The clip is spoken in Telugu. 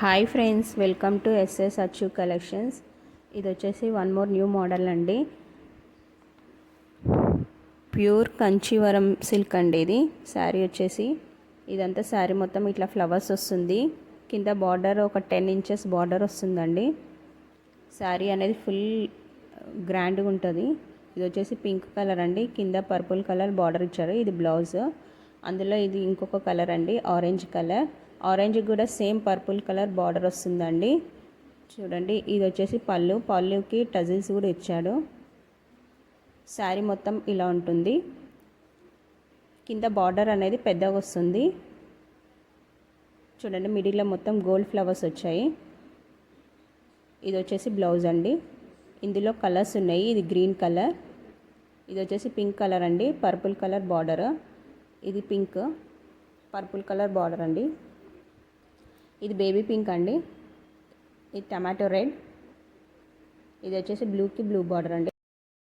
Hi friends, welcome to SS Achchu collections. ఇది వచ్చేసి వన్ మోర్ న్యూ మోడల్ అండి. ప్యూర్ కంచీవరం సిల్క్ అండి. ఇది శారీ వచ్చేసి ఇదంతా శారీ మొత్తం ఇట్లా ఫ్లవర్స్ వస్తుంది. కింద బార్డర్ ఒక 10 ఇంచెస్ బార్డర్ వస్తుందండి. శారీ అనేది ఫుల్ గ్రాండ్గా ఉంటుంది. ఇది వచ్చేసి పింక్ కలర్ అండి. కింద పర్పుల్ కలర్ బార్డర్ ఇచ్చారు. ఇది బ్లౌజ్. అందులో ఇది ఇంకొక కలర్ అండి, ఆరెంజ్ కలర్. ఆరెంజ్ కూడా సేమ్ పర్పుల్ కలర్ బార్డర్ వస్తుందండి. చూడండి, ఇది వచ్చేసి పళ్ళుకి టజిల్స్ కూడా ఇచ్చాడు. శారీ మొత్తం ఇలా ఉంటుంది. కింద బార్డర్ అనేది పెద్దగా వస్తుంది. చూడండి, మిడిల్లో మొత్తం గోల్డ్ ఫ్లవర్స్ వచ్చాయి. ఇది వచ్చేసి బ్లౌజ్ అండి. ఇందులో కలర్స్ ఉన్నాయి. ఇది గ్రీన్ కలర్, ఇది వచ్చేసి పింక్ కలర్ అండి. పర్పుల్ కలర్ బార్డర్, ఇది పింక్ పర్పుల్ కలర్ బార్డర్ అండి. ఇది బేబీ పింక్ అండి. ఇది టమాటో రెడ్, ఇది వచ్చేసి బ్లూకి బ్లూ బార్డర్ అండి.